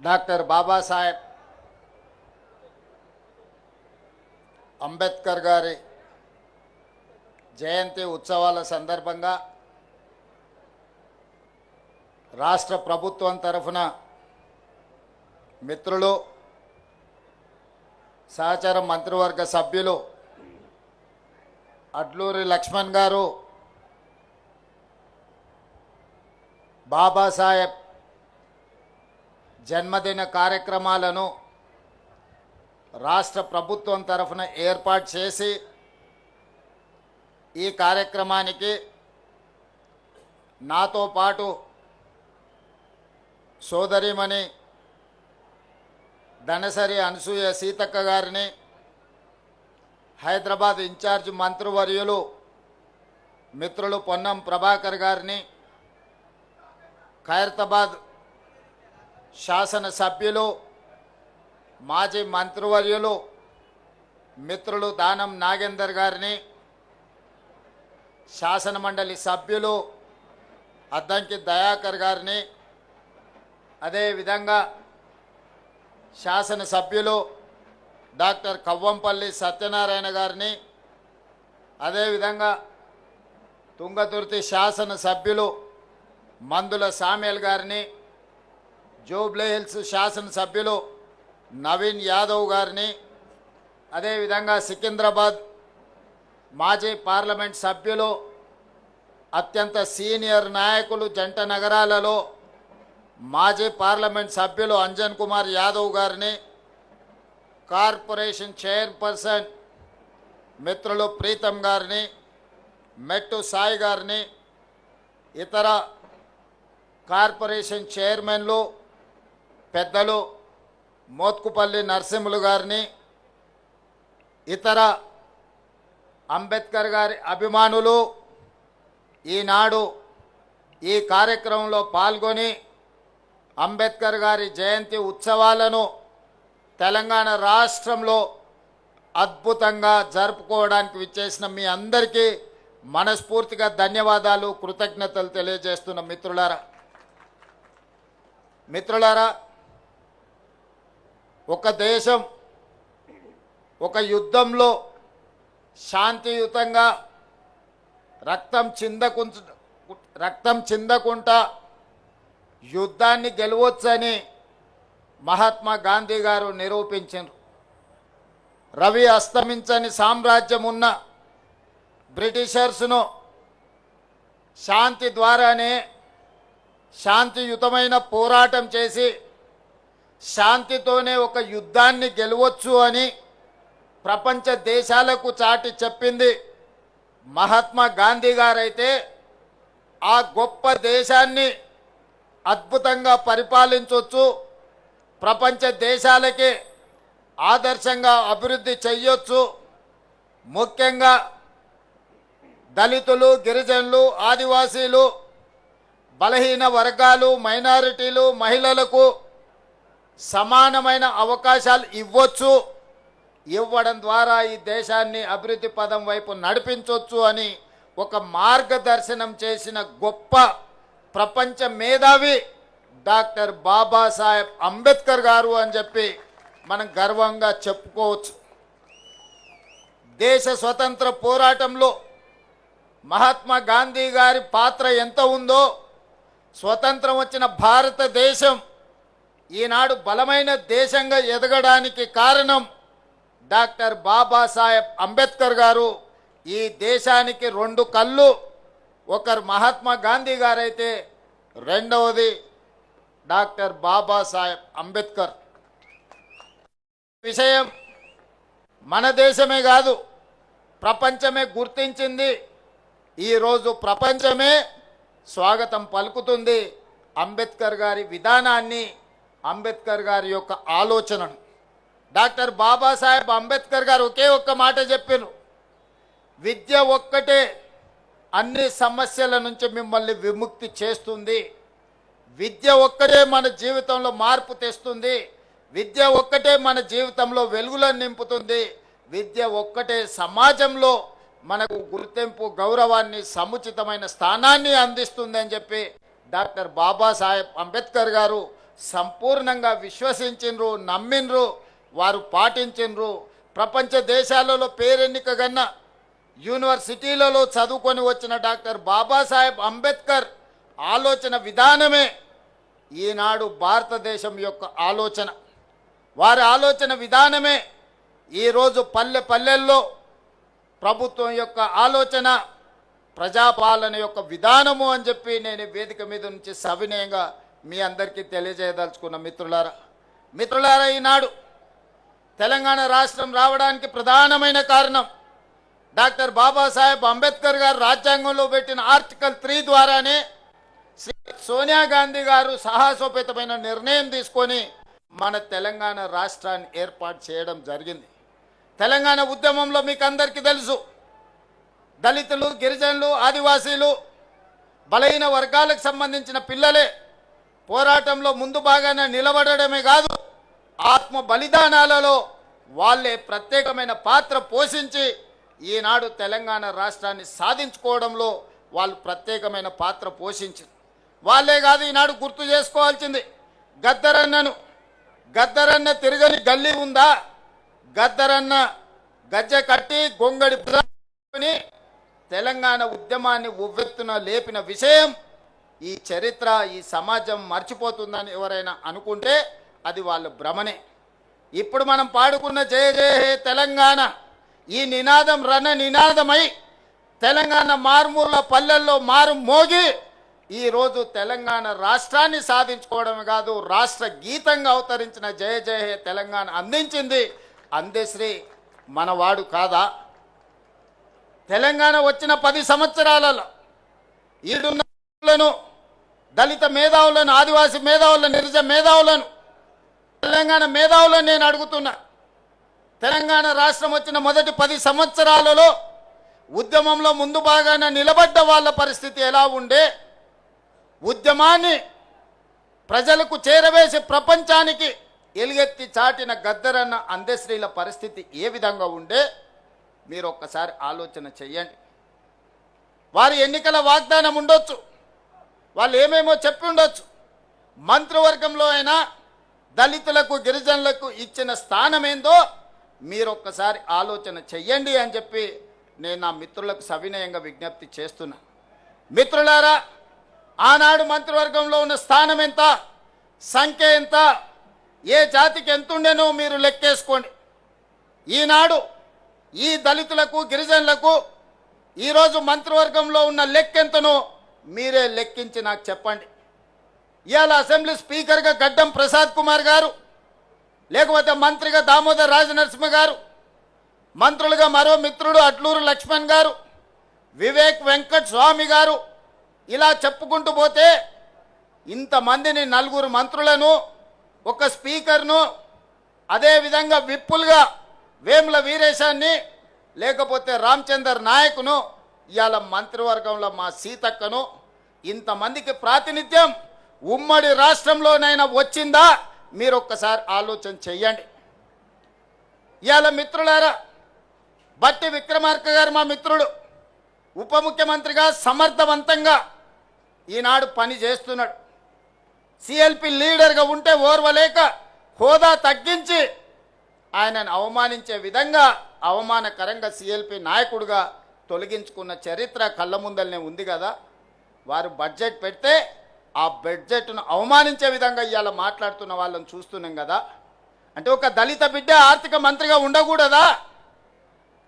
Doctor Babasaheb Ambedkar గారి జయంతి ఉత్సవాల సందర్భంగా రాష్ట్ర ప్రభుత్వం తరఫున మిత్రులు సహచర మంత్రివర్గ సభ్యులు అడ్లూరి లక్ష్మణ్ గారు బాబాసాహెబ్ జన్మదిన కార్యక్రమాలను రాష్ట్ర ప్రభుత్వం తరఫున ఏర్పాటు చేసి ఈ కార్యక్రమానికి నాతో పాటు సోదరిమణి ధనసరి అనసూయ సీతక్క గారిని, హైదరాబాద్ ఇన్ఛార్జ్ మంత్రివర్యులు మిత్రులు పొన్నం ప్రభాకర్ గారిని, ఖైరతాబాద్ శాసన సభ్యులు మాజీ మంత్రివర్యులు మిత్రులు దానం నాగేందర్ గారిని, శాసన మండలి సభ్యులు అద్దంకి దయాకర్ గారిని, అదేవిధంగా శాసన సభ్యులు డాక్టర్ కవ్వంపల్లి సత్యనారాయణ గారిని, అదేవిధంగా తుంగతుర్తి శాసన సభ్యులు మందుల సామ్యాల్ గారిని, జూబ్లీ హిల్స్ శాసన సభ్యులు నవీన్ యాదవ్ గారిని, అదేవిధంగా సికింద్రాబాద్ మాజీ పార్లమెంట్ సభ్యులు అత్యంత సీనియర్ నాయకులు జంట నగరాలలో మాజీ పార్లమెంట్ సభ్యులు అంజన్ కుమార్ యాదవ్ గారిని, కార్పొరేషన్ చైర్పర్సన్ మిత్రులు ప్రీతం గారిని, మెట్టు సాయి గారిని, ఇతర కార్పొరేషన్ చైర్మన్లు పెద్దలు మోత్కుపల్లి నరసింహులు గారిని, ఇతర అంబేద్కర్ గారి అభిమానులు ఈనాడు ఈ కార్యక్రమంలో పాల్గొని అంబేద్కర్ గారి జయంతి ఉత్సవాలను తెలంగాణ రాష్ట్రంలో అద్భుతంగా జరుపుకోవడానికి విచ్చేసిన మీ అందరికీ మనస్ఫూర్తిగా ధన్యవాదాలు, కృతజ్ఞతలు తెలియజేస్తున్న మిత్రులారా, ఒక దేశం ఒక యుద్ధంలో శాంతియుతంగా రక్తం చిందకుంటా యుద్ధాన్ని గెలవచ్చని మహాత్మా గాంధీ గారు నిరూపించారు. రవి అస్తమించని సామ్రాజ్యం ఉన్న బ్రిటిషర్స్ను శాంతి ద్వారానే శాంతియుతమైన పోరాటం చేసి శాంతితోనే ఒక యుద్ధాన్ని గెలవచ్చు అని ప్రపంచ దేశాలకు చాటి చెప్పింది మహాత్మా గాంధీ గారైతే, ఆ గొప్ప దేశాన్ని అద్భుతంగా పరిపాలించవచ్చు, ప్రపంచ దేశాలకి ఆదర్శంగా అభివృద్ధి చెయ్యొచ్చు, ముఖ్యంగా దళితులు, గిరిజనులు, ఆదివాసీలు, బలహీన వర్గాలు, మైనారిటీలు, మహిళలకు సమానమైన అవకాశాలు ఇవ్వచ్చు, ఇవ్వడం ద్వారా ఈ దేశాన్ని అభివృద్ధి పదం వైపు నడిపించవచ్చు అని ఒక మార్గదర్శనం చేసిన గొప్ప ప్రపంచ మేధావి డాక్టర్ బాబాసాహెబ్ అంబేద్కర్ గారు అని చెప్పి మనం గర్వంగా చెప్పుకోవచ్చు. దేశ స్వతంత్ర పోరాటంలో మహాత్మా గాంధీ గారి పాత్ర ఎంత ఉందో, స్వతంత్రం వచ్చిన భారతదేశం ఈనాడు బలమైన దేశంగా ఎదగడానికి కారణం డాక్టర్ బాబాసాహెబ్ అంబేద్కర్ గారు. ఈ దేశానికి రెండు కళ్ళు, ఒకరు మహాత్మా గాంధీ గారైతే రెండవది డాక్టర్ బాబాసాహెబ్ అంబేద్కర్. విషయం మన దేశమే కాదు, ప్రపంచమే గుర్తించింది. ఈరోజు ప్రపంచమే స్వాగతం పలుకుతుంది అంబేద్కర్ గారి విధానాన్ని, అంబేద్కర్ గారి యొక్క ఆలోచనను. డాక్టర్ బాబాసాహెబ్ అంబేద్కర్ గారు ఒకే ఒక్క మాట చెప్పారు, విద్య ఒక్కటే అన్ని సమస్యల నుంచి మిమ్మల్ని విముక్తి చేస్తుంది, విద్య ఒక్కటే మన జీవితంలో మార్పు తెస్తుంది, విద్య ఒక్కటే మన జీవితంలో వెలుగులను నింపుతుంది, విద్య ఒక్కటే సమాజంలో మనకు గుర్తింపు, గౌరవాన్ని, సముచితమైన స్థానాన్ని అందిస్తుంది అని చెప్పి డాక్టర్ బాబాసాహెబ్ అంబేద్కర్ గారు సంపూర్ణంగా విశ్వసించిండ్రు, నమ్మిండ్రు, వారు పాటించిండ్రు. ప్రపంచ దేశాలలో పేరెన్నికగన్న యూనివర్సిటీలలో చదువుకొని వచ్చిన డాక్టర్ బాబాసాహెబ్ అంబేద్కర్ ఆలోచన విధానమే ఈనాడు భారతదేశం యొక్క ఆలోచన. వారి ఆలోచన విధానమే ఈరోజు పల్లె పల్లెల్లో ప్రభుత్వం యొక్క ఆలోచన, ప్రజాపాలన యొక్క విధానము అని చెప్పి నేను వేదిక మీద నుంచి సవినయంగా మీ అందరికీ తెలియజేయదలుచుకున్న మిత్రులారా, ఈనాడు తెలంగాణ రాష్ట్రం రావడానికి ప్రధానమైన కారణం డాక్టర్ బాబాసాహెబ్ అంబేద్కర్ గారు రాజ్యాంగంలో పెట్టిన ఆర్టికల్ 3 ద్వారానే శ్రీ సోనియా గాంధీ గారు సాహసోపేతమైన నిర్ణయం తీసుకొని మన తెలంగాణ రాష్ట్రాన్ని ఏర్పాటు చేయడం జరిగింది. తెలంగాణ ఉద్యమంలో మీకు అందరికీ తెలుసు, దళితులు, గిరిజనులు, ఆదివాసీలు, బలహీన వర్గాలకు సంబంధించిన పిల్లలే పోరాటంలో ముందు భాగాన నిలబడడమే కాదు, ఆత్మ బలిదానాలలో వాళ్ళే ప్రత్యేకమైన పాత్ర పోషించి ఈనాడు తెలంగాణ రాష్ట్రాన్ని సాధించుకోవడంలో వాళ్ళు ప్రత్యేకమైన పాత్ర పోషించారు. వాళ్ళే కాదు, ఈనాడు గుర్తు చేసుకోవాల్సింది గద్దరన్న తిరగని గల్లీ ఉందా? గద్దరన్న గజ్జె కట్టి గొంగడి తెలంగాణ ఉద్యమాన్ని ఉవ్వెత్తున లేపిన విషయం ఈ చరిత్ర, ఈ సమాజం మర్చిపోతుందని ఎవరైనా అనుకుంటే అది వాళ్ళ భ్రమనే. ఇప్పుడు మనం పాడుకున్న జయ జయ హే తెలంగాణ ఈ నినాదం రణ నినాదమై తెలంగాణ మారుమూల పల్లెల్లో మారు మోగి ఈరోజు తెలంగాణ రాష్ట్రాన్ని సాధించుకోవడమే కాదు, రాష్ట్ర గీతంగా అవతరించిన జయ జయ హే తెలంగాణ అందించింది అందశ్రీ మనవాడు కాదా? తెలంగాణ వచ్చిన 10 సంవత్సరాలలో ఈడున్న దళిత మేధావులను, ఆదివాసీ మేధావులను, నిరుజ మేధావులను, తెలంగాణ మేధావులను నేను అడుగుతున్నా, తెలంగాణ రాష్ట్రం వచ్చిన మొదటి 10 సంవత్సరాలలో ఉద్యమంలో ముందు భాగాన నిలబడ్డ వాళ్ళ పరిస్థితి ఎలా ఉండే? ఉద్యమాన్ని ప్రజలకు చేరవేసి ప్రపంచానికి ఎలుగెత్తి చాటిన గద్దరన్న అందశ్రీల పరిస్థితి ఏ విధంగా ఉండే? మీరు ఒక్కసారి ఆలోచన చెయ్యండి. వారి ఎన్నికల వాగ్దానం ఉండొచ్చు, వాళ్ళు ఏమేమో చెప్పి ఉండొచ్చు, మంత్రివర్గంలో అయినా దళితులకు, గిరిజనులకు ఇచ్చిన స్థానం ఏందో మీరు ఒక్కసారి ఆలోచన చెయ్యండి అని చెప్పి నేను నా మిత్రులకు సవినయంగా విజ్ఞప్తి చేస్తున్నా. మిత్రులారా, ఆనాడు మంత్రివర్గంలో ఉన్న స్థానం ఎంత, సంఖ్య ఎంత, ఏ జాతికి ఎంతుండేనో మీరు లెక్కేసుకోండి. ఈనాడు ఈ దళితులకు, గిరిజనులకు ఈరోజు మంత్రివర్గంలో ఉన్న లెక్కెంతనో మీరే లెక్కించి నాకు చెప్పండి. ఇవాళ అసెంబ్లీ స్పీకర్గా గడ్డం ప్రసాద్ కుమార్ గారు, లేకపోతే మంత్రిగా దామోదర్ రాజనరసింహ గారు, మంత్రులుగా మరో మిత్రుడు అట్లూరు లక్ష్మణ్ గారు, వివేక్ వెంకట్ స్వామి గారు, ఇలా చెప్పుకుంటూ పోతే ఇంతమందిని, 4 మంత్రులను, ఒక స్పీకర్ను, అదేవిధంగా విప్పులుగా వేముల వీరేశాన్ని, లేకపోతే రామచందర్ నాయకును, ఇవాళ మంత్రివర్గంలో మా సీతక్కను, ఇంతమందికి ప్రాతినిధ్యం ఉమ్మడి రాష్ట్రంలోనైనా వచ్చిందా? మీరు ఒక్కసారి ఆలోచన చెయ్యండి. ఇవాళ మిత్రులారా, బట్టి విక్రమార్క గారు మా మిత్రుడు, ఉప ముఖ్యమంత్రిగా సమర్థవంతంగా ఈనాడు పని చేస్తున్నాడు. సిఎల్పి లీడర్గా ఉంటే ఓర్వలేక హోదా తగ్గించి ఆయనను అవమానించే విధంగా అవమానకరంగా సిఎల్పి నాయకుడిగా తొలగించుకున్న చరిత్ర కళ్ళ ముందలనే ఉంది కదా. వారు బడ్జెట్ పెడితే ఆ బడ్జెట్ను అవమానించే విధంగా ఇవాళ మాట్లాడుతున్న వాళ్ళని చూస్తున్నాం కదా. అంటే ఒక దళిత బిడ్డ ఆర్థిక మంత్రిగా ఉండకూడదా?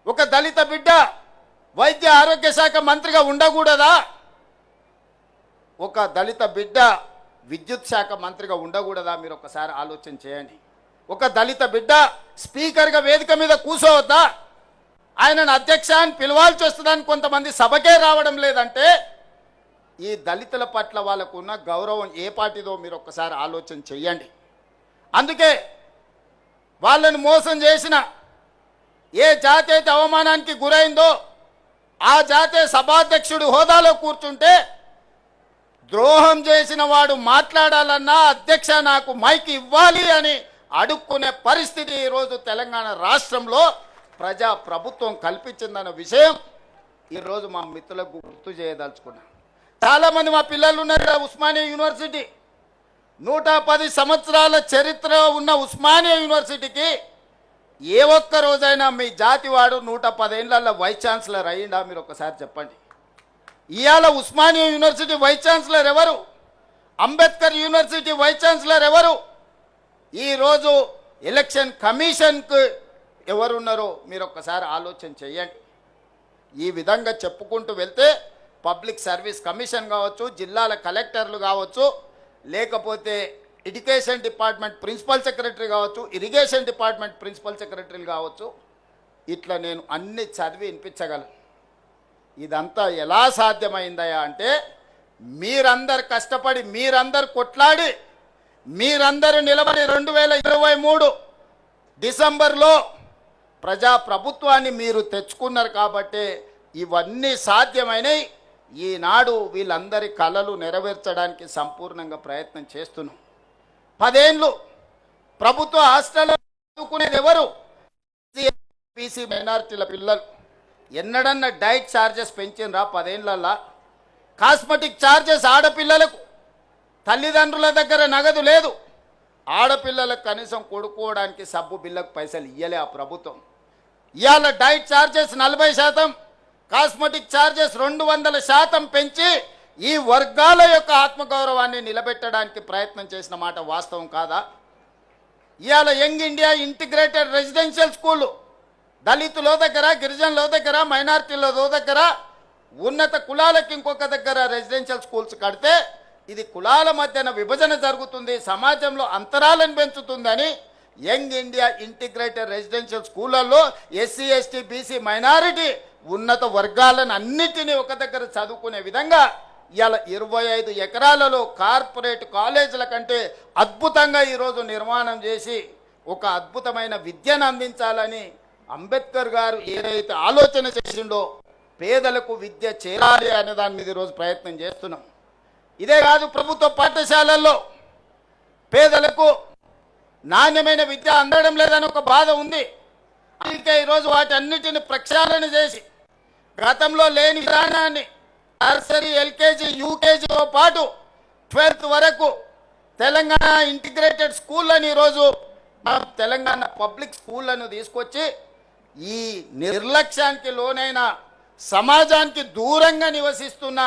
ఒక దళిత బిడ్డ వైద్య ఆరోగ్య శాఖ మంత్రిగా ఉండకూడదా? ఒక దళిత బిడ్డ విద్యుత్ శాఖ మంత్రిగా ఉండకూడదా? మీరు ఒకసారి ఆలోచన చేయండి. ఒక దళిత బిడ్డ స్పీకర్గా వేదిక మీద కూర్చోవద్దా? ఆయనను అధ్యక్ష అని పిలవాల్సి వస్తుందని కొంతమంది సభకే రావడం లేదంటే ఈ దళితుల పట్ల వాళ్ళకు ఉన్న గౌరవం ఏ పాటిదో మీరు ఒక్కసారి ఆలోచన చెయ్యండి. అందుకే వాళ్ళని మోసం చేసిన ఏ జాతి అయితే అవమానానికి గురైందో ఆ జాతే సభాధ్యక్షుడు హోదాలో కూర్చుంటే ద్రోహం చేసిన వాడు మాట్లాడాలన్నా అధ్యక్ష నాకు మైక్ ఇవ్వాలి అని అడుక్కునే పరిస్థితి ఈరోజు తెలంగాణ రాష్ట్రంలో ప్రజా ప్రభుత్వం కల్పించిందన్న విషయం ఈరోజు మా మిత్రులకు గుర్తు చేయదలుచుకున్నా. చాలామంది మా పిల్లలు ఉన్నారు ఉస్మానియా యూనివర్సిటీ, 110 సంవత్సరాల చరిత్ర ఉన్న ఉస్మానియా యూనివర్సిటీకి ఏ ఒక్క రోజైనా మీ జాతివాడు 110 ఏళ్లలో వైస్ ఛాన్సలర్ అయ్యిందా? మీరు ఒకసారి చెప్పండి. ఇవాళ ఉస్మానియా యూనివర్సిటీ వైస్ ఛాన్సలర్ ఎవరు? అంబేద్కర్ యూనివర్సిటీ వైస్ ఛాన్సలర్ ఎవరు? ఈరోజు ఎలక్షన్ కమిషన్కు ఎవరున్నారో మీరు ఒక్కసారి ఆలోచన చేయండి. ఈ విధంగా చెప్పుకుంటూ వెళ్తే పబ్లిక్ సర్వీస్ కమిషన్ కావచ్చు, జిల్లాల కలెక్టర్లు కావచ్చు, లేకపోతే ఎడ్యుకేషన్ డిపార్ట్మెంట్ ప్రిన్సిపల్ సెక్రటరీ కావచ్చు, ఇరిగేషన్ డిపార్ట్మెంట్ ప్రిన్సిపల్ సెక్రటరీలు కావచ్చు, ఇట్లా నేను అన్ని చదివి వినిపించగలను. ఇదంతా ఎలా సాధ్యమైందయా అంటే మీరందరు కష్టపడి, మీరందరు కొట్లాడి, మీరందరూ నిలబడి 2023 డిసెంబర్లో ప్రజాప్రభుత్వాన్ని మీరు తెచ్చుకున్నారు కాబట్టి ఇవన్నీ సాధ్యమైనవి. ఈనాడు వీళ్ళందరి కలలు నెరవేర్చడానికి సంపూర్ణంగా ప్రయత్నం చేస్తున్నాం. 10 ఏళ్ళు ప్రభుత్వ హాస్టల్లో చదువుకునేది ఎవరు? బీసీ మైనారిటీల పిల్లలు. ఎన్నడన్నా డైట్ ఛార్జెస్ పెంచినరా 10 ఏళ్ళల్లో? కాస్మెటిక్ ఛార్జెస్ ఆడపిల్లలకు తల్లిదండ్రుల దగ్గర నగదు లేదు. ఆడపిల్లలకు కనీసం కొడుకోవడానికి సబ్బు బిల్లకు పైసలు ఇయ్యలే ఆ ప్రభుత్వం. ఇవాళ డైట్ ఛార్జెస్ 40%, కాస్మెటిక్ ఛార్జెస్ 200% పెంచి ఈ వర్గాల యొక్క ఆత్మగౌరవాన్ని నిలబెట్టడానికి ప్రయత్నం చేసిన మాట వాస్తవం కాదా? ఇవాళ యంగ్ ఇండియా ఇంటిగ్రేటెడ్ రెసిడెన్షియల్ స్కూళ్ళు దళితుల దగ్గర, గిరిజనుల దగ్గర, మైనారిటీల దగ్గర, ఉన్నత కులాలకు ఇంకొక దగ్గర రెసిడెన్షియల్ స్కూల్స్ కడితే ఇది కులాల మధ్యన విభజన జరుగుతుంది, సమాజంలో అంతరాలను పెంచుతుందని యంగ్ ఇండియా ఇంటిగ్రేటెడ్ రెసిడెన్షియల్ స్కూళ్ళల్లో ఎస్సీ, ఎస్టీ, బీసీ, మైనారిటీ ఉన్నత వర్గాలను అన్నిటినీ ఒక దగ్గర చదువుకునే విధంగా ఇవాళ 25 ఎకరాలలో కార్పొరేట్ కాలేజీల కంటే అద్భుతంగా ఈరోజు నిర్మాణం చేసి ఒక అద్భుతమైన విద్యను అందించాలని అంబేద్కర్ గారు ఏదైతే ఆలోచన చేసిండో పేదలకు విద్య చేరాలి అనే దాని మీద ఈరోజు ప్రయత్నం చేస్తున్నాం. ఇదే కాదు, ప్రభుత్వ పాఠశాలల్లో పేదలకు నాణ్యమైన విద్య అందడం లేదని ఒక బాధ ఉంది. అందుకే ఈరోజు వాటన్నిటిని ప్రక్షాళన చేసి గతంలో లేని విధానాన్ని నర్సరీ, ఎల్కేజీ, యూకేజీతో పాటు 12th వరకు తెలంగాణ ఇంటిగ్రేటెడ్ స్కూళ్ళని ఈరోజు మనం తెలంగాణ పబ్లిక్ స్కూళ్ళను తీసుకొచ్చి ఈ నిర్లక్ష్యానికి లోనైన సమాజానికి దూరంగా నివసిస్తున్న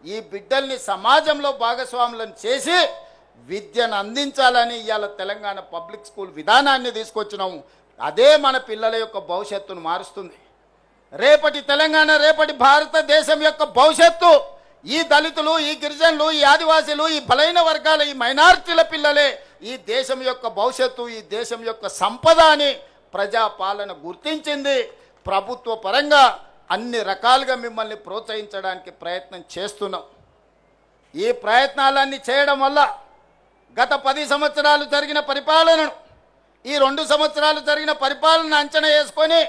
ఈ బిడ్డల్ని సమాజంలో భాగస్వాములను చేసి విద్యను అందించాలని ఇవాళ తెలంగాణ పబ్లిక్ స్కూల్ విధానాన్ని తీసుకొచ్చినాము. అదే మన పిల్లల యొక్క భవిష్యత్తును మారుస్తుంది. రేపటి తెలంగాణ, రేపటి భారతదేశం యొక్క భవిష్యత్తు ఈ దళితులు, ఈ గిరిజనులు, ఈ ఆదివాసీలు, ఈ బలైన వర్గాల, ఈ మైనారిటీల పిల్లలే ఈ దేశం యొక్క భవిష్యత్తు, ఈ దేశం యొక్క సంపద అని ప్రజాపాలన గుర్తించింది. ప్రభుత్వ పరంగా అన్ని రకాలుగా మిమ్మల్ని ప్రోత్సహించడానికి ప్రయత్నం చేస్తున్నాం. ఈ ప్రయత్నాలన్నీ చేయడం వల్ల గత 10 సంవత్సరాలు జరిగిన పరిపాలనను, ఈ 2 సంవత్సరాలు జరిగిన పరిపాలన అంచనా వేసుకొని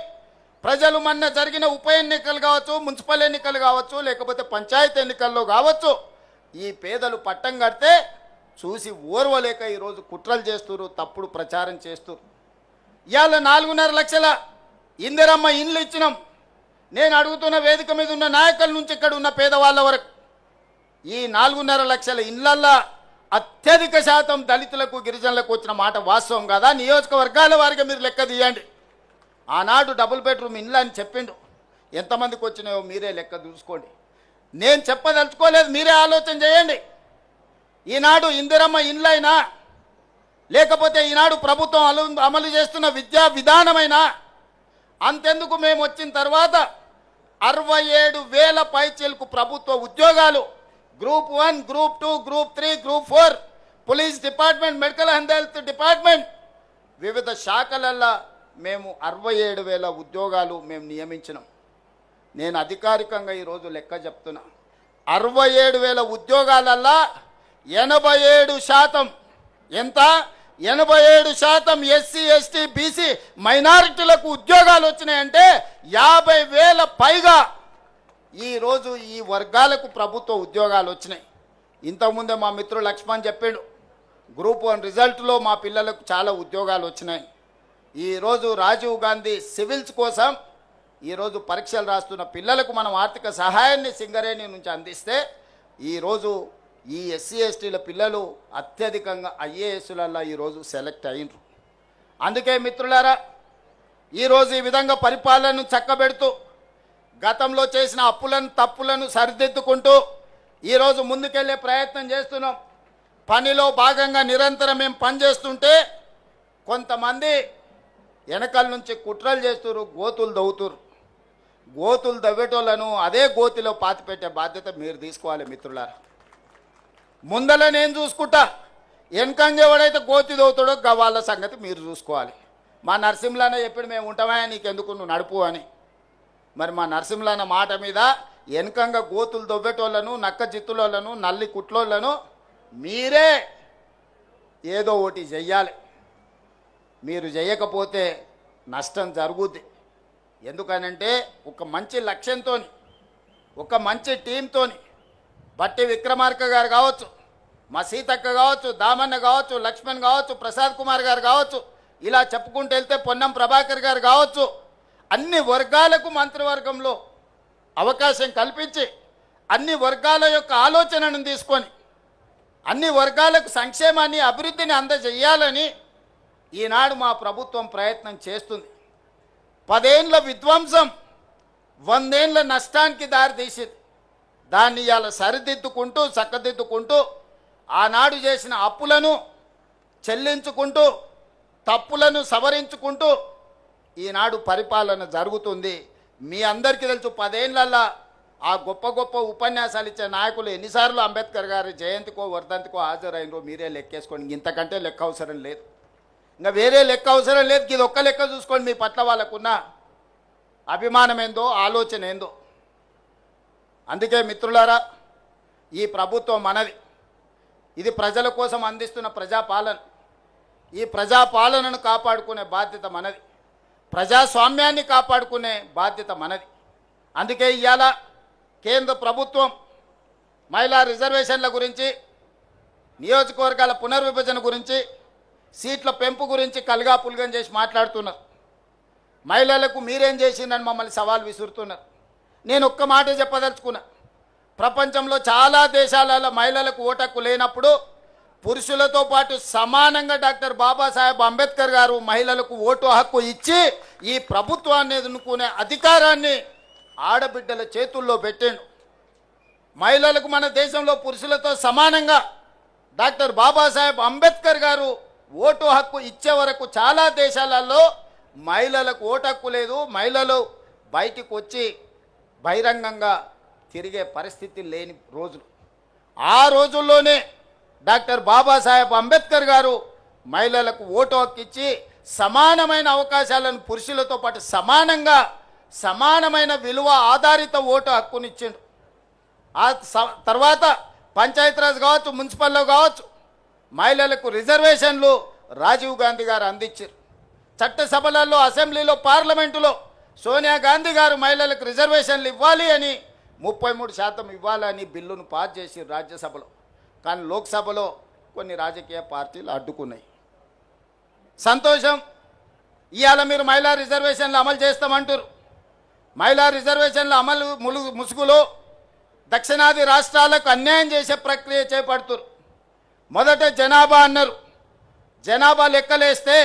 ప్రజలు మొన్న జరిగిన ఉప ఎన్నికలు కావచ్చు, మున్సిపల్ ఎన్నికలు కావచ్చు, లేకపోతే పంచాయతీ ఎన్నికల్లో కావచ్చు, ఈ పేదలు పట్టం కడితే చూసి ఓర్వలేక ఈరోజు కుట్రలు చేస్తున్నారు, తప్పుడు ప్రచారం చేస్తున్నారు. ఇవాళ 4.5 లక్షల ఇందిరమ్మ ఇండ్లు ఇచ్చినాం. నేను అడుగుతున్న వేదిక మీద ఉన్న నాయకుల నుంచి ఇక్కడ ఉన్న పేదవాళ్ళ వరకు ఈ 4.5 లక్షల ఇండ్లల్లో అత్యధిక శాతం దళితులకు, గిరిజనులకు వచ్చిన మాట వాస్తవం కదా? నియోజకవర్గాల వారిగా మీరు లెక్క తీయండి. ఆనాడు డబుల్ బెడ్రూమ్ ఇండ్లు అని చెప్పిండు, ఎంతమందికి వచ్చినాయో మీరే లెక్క చూసుకోండి. నేను చెప్పదలుచుకోలేదు, మీరే ఆలోచన చేయండి. ఈనాడు ఇందిరమ్మ ఇండ్లైనా, లేకపోతే ఈనాడు ప్రభుత్వం అమలు చేస్తున్న విద్యా విధానమైనా, అంతెందుకు మేము వచ్చిన తర్వాత 67,000 పైచీలకు ప్రభుత్వ ఉద్యోగాలు, group 1, group 2, group 3, group 4, police department, medical and health department, వివిధ శాఖలల్లో మేము 67,000 ఉద్యోగాలు మేము నియమించినాం. నేను అధికారికంగా ఈరోజు లెక్క చెప్తున్నా. 67,000 ఉద్యోగాలల్లో 87% ఎంత? 87% ఎస్సీ, ఎస్టీ, బీసీ, మైనారిటీలకు ఉద్యోగాలు వచ్చినాయంటే 50,000 పైగా ఈరోజు ఈ వర్గాలకు ప్రభుత్వ ఉద్యోగాలు వచ్చినాయి. ఇంతకుముందే మా మిత్రుడు లక్ష్మణ్ చెప్పిండు, గ్రూప్ 1 రిజల్ట్లో మా పిల్లలకు చాలా ఉద్యోగాలు వచ్చినాయి. ఈరోజు రాజీవ్ గాంధీ సివిల్స్ కోసం ఈరోజు పరీక్షలు రాస్తున్న పిల్లలకు మనం ఆర్థిక సహాయాన్ని సింగరేణి నుంచి అందిస్తే ఈరోజు ఈ ఎస్సీ ఎస్టీల పిల్లలు అత్యధికంగా ఐఏఎస్లలో ఈరోజు సెలెక్ట్ అయినరు. అందుకే మిత్రులారా, ఈరోజు ఈ విధంగా పరిపాలనను చక్కబెడుతూ గతంలో చేసిన అప్పులను తప్పులను సరిదిద్దుకుంటూ ఈరోజు ముందుకెళ్లే ప్రయత్నం చేస్తున్నాం. పనిలో భాగంగా నిరంతరం మేము పనిచేస్తుంటే కొంతమంది వెనకాల నుంచి కుట్రలు చేస్తున్నారు, గోతులు దవ్వుతున్నారు. గోతులు దవ్వేటోళ్లను అదే గోతిలో పాతిపెట్టే బాధ్యత మీరు తీసుకోవాలి మిత్రులారా. ముందల నేను చూసుకుంటా, వెనకంగా ఎవడైతే గోతి దవ్వుతాడో వాళ్ళ సంగతి మీరు చూసుకోవాలి. మా నరసింహులన్న చెప్పాడు, మేము ఉంటామా నీకెందుకు నువ్వు నడుపు అని. మరి మా నరసింహులన్న మాట మీద వెనకంగా గోతులు దవ్వేటోళ్లను, నక్క జిత్తులను, నల్లి కుట్లోళ్లను మీరే ఏదో ఒకటి చెయ్యాలి. మీరు చేయకపోతే నష్టం జరుగుద్ది. ఎందుకనంటే ఒక మంచి లక్ష్యంతో, ఒక మంచి టీంతో బట్టి విక్రమార్క గారు కావచ్చు, మా సీతక్క కావచ్చు, దామన్న కావచ్చు, లక్ష్మణ్ కావచ్చు, ప్రసాద్ కుమార్ గారు కావచ్చు, ఇలా చెప్పుకుంటూ వెళ్తే పొన్నం ప్రభాకర్ గారు కావచ్చు, అన్ని వర్గాలకు మంత్రివర్గంలో అవకాశం కల్పించి అన్ని వర్గాల యొక్క ఆలోచనను తీసుకొని అన్ని వర్గాలకు సంక్షేమాన్ని అభివృద్ధిని అందజేయాలని ఈనాడు మా ప్రభుత్వం ప్రయత్నం చేస్తుంది. 10 ఏళ్ల విధ్వంసం 100 ఏళ్ల నష్టానికి దారితీసింది. దాన్ని ఇవాళ సరిదిద్దుకుంటూ చక్కదిద్దుకుంటూ ఆనాడు చేసిన అప్పులను చెల్లించుకుంటూ తప్పులను సవరించుకుంటూ ఈనాడు పరిపాలన జరుగుతుంది. మీ అందరికీ తెలుసు, 10 ఏళ్లలో ఆ గొప్ప గొప్ప ఉపన్యాసాలు ఇచ్చే నాయకులు ఎన్నిసార్లు అంబేద్కర్ గారి జయంతికో వర్ధంతికో హాజరైనరో మీరే లెక్కేసుకోండి. ఇంతకంటే లెక్క అవసరం లేదు, ఇంకా వేరే లెక్క అవసరం లేదు. ఇది ఒక్క లెక్క చూసుకోండి, మీ పట్ల వాళ్ళకున్న అభిమానం ఏందో, ఆలోచన ఏందో. అందుకే మిత్రులారా, ఈ ప్రభుత్వం మనది. ఇది ప్రజల కోసం అందిస్తున్న ప్రజాపాలన. ఈ ప్రజాపాలనను కాపాడుకునే బాధ్యత మనది, ప్రజాస్వామ్యాన్ని కాపాడుకునే బాధ్యత మనది. అందుకే ఇవాళ కేంద్ర ప్రభుత్వం మహిళా రిజర్వేషన్ల గురించి, నియోజకవర్గాల పునర్విభజన గురించి, సీట్ల పెంపు గురించి కల్గాపుల్గం చేసి మాట్లాడుతున్నారు. మహిళలకు మీరేం చేసిందని మమ్మల్ని సవాల్ విసురుతున్నారు. నేను ఒక్క మాట చెప్పదలుచుకున్నా, ప్రపంచంలో చాలా దేశాలలో మహిళలకు ఓటు హక్కు లేనప్పుడు పురుషులతో పాటు సమానంగా డాక్టర్ బాబాసాహెబ్ అంబేద్కర్ గారు మహిళలకు ఓటు హక్కు ఇచ్చి ఈ ప్రభుత్వాన్ని ఎన్నుకునే అధికారాన్ని ఆడబిడ్డల చేతుల్లో పెట్టాడు. మహిళలకు మన దేశంలో పురుషులతో సమానంగా డాక్టర్ బాబాసాహెబ్ అంబేద్కర్ గారు ఓటు హక్కు ఇచ్చే వరకు చాలా దేశాలలో మహిళలకు ఓటు హక్కు లేదు. మహిళలు బయటికి వచ్చి బహిరంగంగా తిరిగే పరిస్థితి లేని రోజులు. ఆ రోజుల్లోనే డాక్టర్ బాబాసాహెబ్ అంబేద్కర్ గారు మహిళలకు ఓటు హక్కు ఇచ్చి సమానమైన అవకాశాలను పురుషులతో పాటు సమానంగా సమానమైన విలువ ఆధారిత ఓటు హక్కునిచ్చిండు. ఆ తర్వాత పంచాయతీరాజ్ కావచ్చు, మున్సిపల్లో కావచ్చు, మహిళలకు రిజర్వేషన్లు రాజీవ్ గాంధీ గారు అందించారు. చట్టసభలలో, అసెంబ్లీలో, పార్లమెంటులో సోనియా గాంధీ గారు మహిళలకు రిజర్వేషన్లు ఇవ్వాలి అని 33% ఇవ్వాలని బిల్లును పాస్ చేసి రాజ్యసభలో. కానీ లోక్సభలో కొన్ని రాజకీయ పార్టీలు అడ్డుకున్నాయి. సంతోషం, ఇవాళ మీరు మహిళా రిజర్వేషన్లు అమలు చేస్తామంటారు. మహిళా రిజర్వేషన్ల అమలు ముసుగులో దక్షిణాది రాష్ట్రాలకు అన్యాయం చేసే ప్రక్రియ చేపడుతున్నారు. మొదట జనాభా అన్నారు. జనాభా లెక్కలేస్తే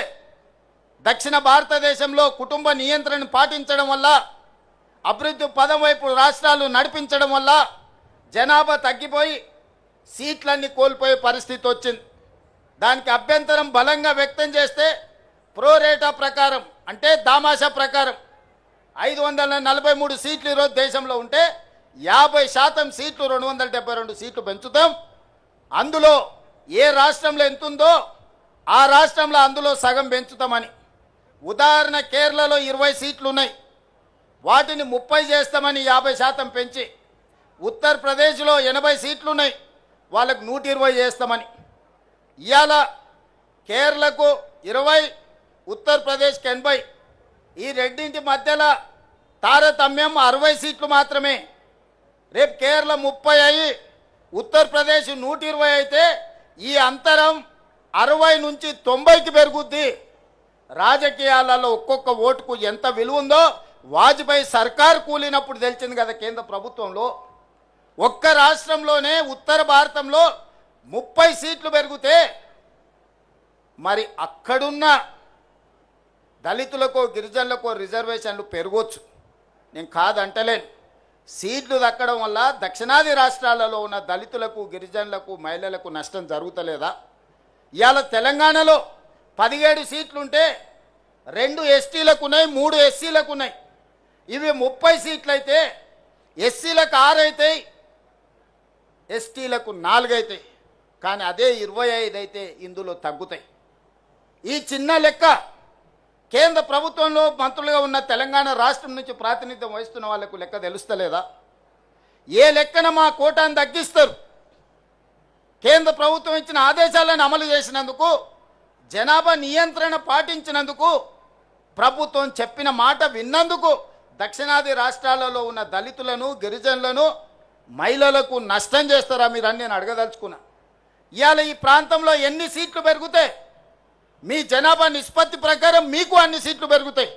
దక్షిణ భారతదేశంలో కుటుంబ నియంత్రణను పాటించడం వల్ల, అభివృద్ధి పదం వైపు రాష్ట్రాలు నడిపించడం వల్ల జనాభా తగ్గిపోయి సీట్లన్నీ కోల్పోయే పరిస్థితి వచ్చింది. దానికి అభ్యంతరం బలంగా వ్యక్తం చేస్తే ప్రోరేటా ప్రకారం, అంటే దామాషా ప్రకారం 543 సీట్లు ఈరోజు దేశంలో ఉంటే 50% సీట్లు 272 సీట్లు పెంచుతాం. అందులో ఏ రాష్ట్రంలో ఎంత ఉందో ఆ రాష్ట్రంలో అందులో సగం పెంచుతామని. ఉదాహరణ, కేరళలో 20 సీట్లు ఉన్నాయి, వాటిని 30 చేస్తామని 50% పెంచి. ఉత్తరప్రదేశ్లో 80 సీట్లు ఉన్నాయి, వాళ్ళకు 120 చేస్తామని. ఇవాళ కేరళకు 20, ఉత్తరప్రదేశ్కి 80. ఈ రెండింటి మధ్యలో తారతమ్యం 60 సీట్లు మాత్రమే. రేపు కేరళ 30 అయ్యి ఉత్తరప్రదేశ్ 120 అయితే ఈ అంతరం 60 నుంచి 90కి పెరుగుద్ది. రాజకీయాలలో ఒక్కొక్క ఓటుకు ఎంత విలువ ఉందో వాజ్పేయి సర్కార్ కూలినప్పుడు తెలిసింది కదా కేంద్ర ప్రభుత్వంలో. ఒక్క రాష్ట్రంలోనే ఉత్తర భారతంలో 30 సీట్లు పెరిగితే మరి అక్కడున్న దళితులకు గిరిజనులకు రిజర్వేషన్లు పెరగవచ్చు, నేను కాదంటలేను. సీట్లు దక్కడం వల్ల దక్షిణాది రాష్ట్రాలలో ఉన్న దళితులకు గిరిజనులకు మహిళలకు నష్టం జరుగుతలేదా? ఇవాళ తెలంగాణలో 17 సీట్లుంటే 2 ఎస్టీలకు ఉన్నాయి, 3 ఎస్సీలకు ఉన్నాయి. ఇవి 30 సీట్లు అయితే ఎస్సీలకు 6 అవుతాయి, ఎస్టీలకు 4 అవుతాయి. కానీ అదే 25 అయితే ఇందులో తగ్గుతాయి. ఈ చిన్న లెక్క కేంద్ర ప్రభుత్వంలో మంత్రులుగా ఉన్న తెలంగాణ రాష్ట్రం నుంచి ప్రాతినిధ్యం వహిస్తున్న వాళ్లకు లెక్క తెలుస్తలేదా? ఏ లెక్కన మా కోటాను తగ్గిస్తారు? కేంద్ర ప్రభుత్వం ఇచ్చిన ఆదేశాలను అమలు చేసినందుకు, జనాభా నియంత్రణ పాటించినందుకు, ప్రభుత్వం చెప్పిన మాట విన్నందుకు దక్షిణాది రాష్ట్రాలలో ఉన్న దళితులను గిరిజనులను మహిళలకు నష్టం చేస్తారా మీరని నేను అడగదలుచుకున్నా. ఇవాళ ఈ ప్రాంతంలో ఎన్ని సీట్లు పెరుగుతాయి? మీ జనాభా నిష్పత్తి ప్రకారం మీకు అన్ని సీట్లు పెరుగుతాయి.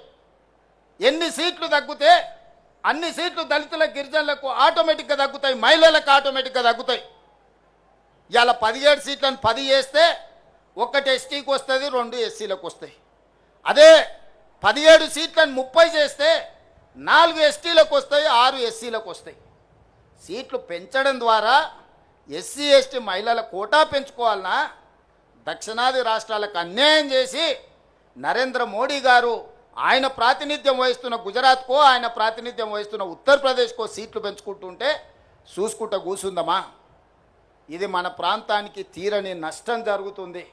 ఎన్ని సీట్లు తగ్గితే అన్ని సీట్లు దళితుల గిరిజనులకు ఆటోమేటిక్గా తగ్గుతాయి, మహిళలకు ఆటోమేటిక్గా తగ్గుతాయి. ఇవాళ 17 సీట్లను 10 చేస్తే 1 ఎస్టీకి వస్తుంది, 2 ఎస్సీలకు వస్తాయి. అదే 17 సీట్లను 30 చేస్తే 4 ఎస్టీలకు వస్తాయి, 6 ఎస్సీలకు వస్తాయి. సీట్లు పెంచడం ద్వారా ఎస్సీ ఎస్టీ మహిళల కోటా పెంచుకోవాలన్నా దక్షిణాది రాష్ట్రాలకు అన్యాయం చేసి నరేంద్ర మోడీ గారు ఆయన ప్రాతినిధ్యం వహిస్తున్న గుజరాత్కో ఆయన ప్రాతినిధ్యం వహిస్తున్న ఉత్తరప్రదేశ్కో సీట్లు పెంచుకుంటుంటే చూసుకుంటూ కూసుందమా? ఇది మన ప్రాంతానికి తీరని నష్టం జరుగుతుంది.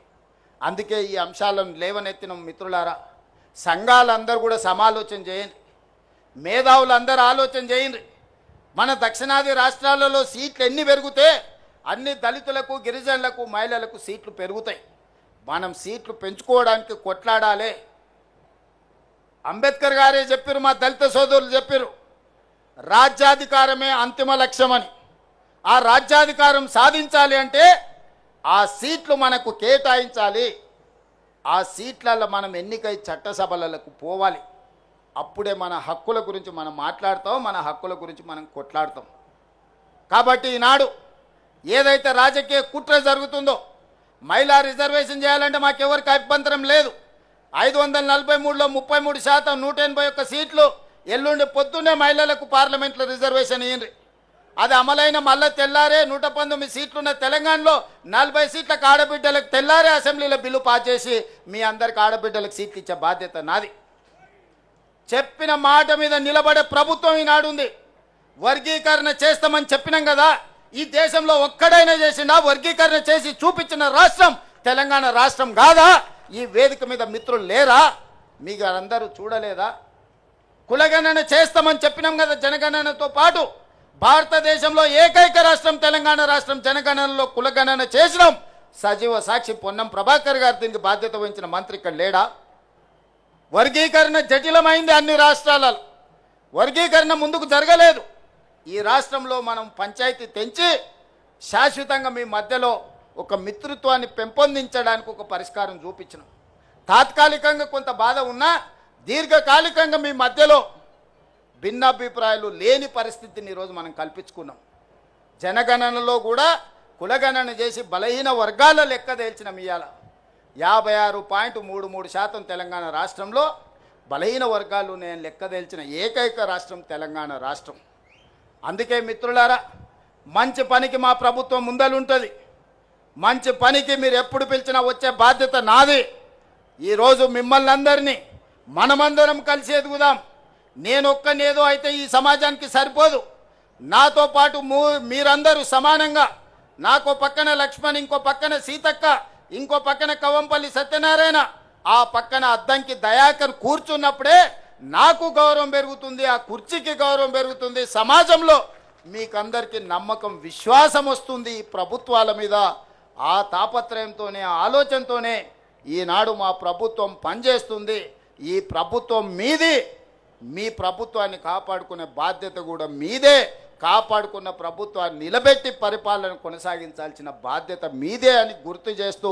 అందుకే ఈ అంశాలను లేవనెత్తిన మిత్రులారా, సంఘాలందరూ కూడా సమాలోచన చేయండి, మేధావులందరూ ఆలోచన చేయండి. మన దక్షిణాది రాష్ట్రాలలో సీట్లు ఎన్ని పెరిగితే అన్ని దళితులకు గిరిజనులకు మహిళలకు సీట్లు పెరుగుతాయి. మనం సీట్లు పెంచుకోవడానికి కొట్లాడాలి. అంబేద్కర్ గారే చెప్పారు, మా దళిత సోదరులు చెప్పారు, రాజ్యాధికారమే అంతిమ లక్ష్యమని. ఆ రాజ్యాధికారం సాధించాలి అంటే ఆ సీట్లు మనకు కేటాయించాలి. ఆ సీట్లలో మనం ఎన్నికై చట్టసభలకు పోవాలి. అప్పుడే మన హక్కుల గురించి మనం మాట్లాడతాం, మన హక్కుల గురించి మనం కొట్లాడతాం. కాబట్టి ఈనాడు ఏదైతే రాజకీయ కుట్ర జరుగుతుందో, మహిళా రిజర్వేషన్ చేయాలంటే మాకెవరికి అభ్యంతరం లేదు. 543లో 33%, 181 సీట్లు ఎల్లుండి పొద్దున్నే మహిళలకు పార్లమెంట్లో రిజర్వేషన్ ఇయ్యండి. అది అమలైన మళ్ళీ తెల్లారే 119 సీట్లున్న తెలంగాణలో 40 సీట్లకు ఆడబిడ్డలకు తెల్లారే అసెంబ్లీలో బిల్లు పాస్ చేసి మీ అందరికి ఆడబిడ్డలకు సీట్లు ఇచ్చే బాధ్యత నాది. చెప్పిన మాట మీద నిలబడే ప్రభుత్వం ఈనాడు ఉంది. వర్గీకరణ చేస్తామని చెప్పినాం కదా, ఈ దేశంలో ఒక్కడైనా చేసిండా? వర్గీకరణ చేసి చూపించిన రాష్ట్రం తెలంగాణ రాష్ట్రం కాదా? ఈ వేదిక మీద మిత్రులు లేరా? మీకు అందరూ చూడలేదా? కులగణన చేస్తామని చెప్పినాం కదా. జనగణనతో పాటు భారతదేశంలో ఏకైక రాష్ట్రం తెలంగాణ రాష్ట్రం. జనగణనలో కులగణన చేసినాం. సజీవ సాక్షి పొన్నం ప్రభాకర్ గారు దీనికి బాధ్యత వహించిన మంత్రి ఇక్కడ లేడా? వర్గీకరణ జటిలమైంది అన్ని రాష్ట్రాలలో. వర్గీకరణ ముందుకు జరగలేదు. ఈ రాష్ట్రంలో మనం పంచాయతీ తెంచి శాశ్వతంగా మీ మధ్యలో ఒక మిత్రత్వాన్ని పెంపొందించడానికి ఒక పరిష్కారం చూపించినాం. తాత్కాలికంగా కొంత బాధ ఉన్నా దీర్ఘకాలికంగా మీ మధ్యలో భిన్నాభిప్రాయాలు లేని పరిస్థితిని ఈరోజు మనం కల్పించుకున్నాం. జనగణనలో కూడా కులగణన చేసి బలహీన వర్గాల లెక్క తేల్చిన ఇవాళ 56.33% తెలంగాణ రాష్ట్రంలో బలహీన వర్గాలు నేను లెక్క తేల్చిన ఏకైక రాష్ట్రం తెలంగాణ రాష్ట్రం. అందుకే మిత్రులారా, మంచి పనికి మా ప్రభుత్వం ముందలుంటుంది. మంచి పనికి మీరు ఎప్పుడు పిలిచినా వచ్చే బాధ్యత నాది. ఈరోజు మిమ్మల్ని అందరినీ మనమందరం కలిసి ఎదుగుదాం. నేను ఒక్కనేదో అయితే ఈ సమాజానికి సరిపోదు. నాతో పాటు మీరందరూ సమానంగా, నాకో పక్కన లక్ష్మణ్, ఇంకో పక్కన సీతక్క, ఇంకో పక్కన కవంపల్లి సత్యనారాయణ, ఆ పక్కన అద్దంకి దయాకర్ కూర్చున్నప్పుడే నాకు గౌరవం పెరుగుతుంది, ఆ కుర్చీకి గౌరవం పెరుగుతుంది. సమాజంలో మీకందరికీ నమ్మకం, విశ్వాసం వస్తుంది ఈ ప్రభుత్వాల మీద. ఆ తాపత్రయంతోనే, ఆ ఆలోచనతోనే ఈనాడు మా ప్రభుత్వం పనిచేస్తుంది. ఈ ప్రభుత్వం మీది. మీ ప్రభుత్వాన్ని కాపాడుకునే బాధ్యత కూడా మీదే. కాపాడుకున్న ప్రభుత్వాన్ని నిలబెట్టి పరిపాలన కొనసాగించాల్సిన బాధ్యత మీదే అని గుర్తు చేస్తూ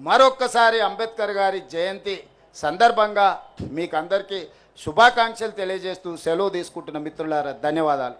మరొక్కసారి అంబేద్కర్ గారి జయంతి సందర్భంగా మీకు అందరికీ శుభాకాంక్షలు తెలియజేస్తూ సెలవు తీసుకుంటున్న మిత్రులారా, ధన్యవాదాలు.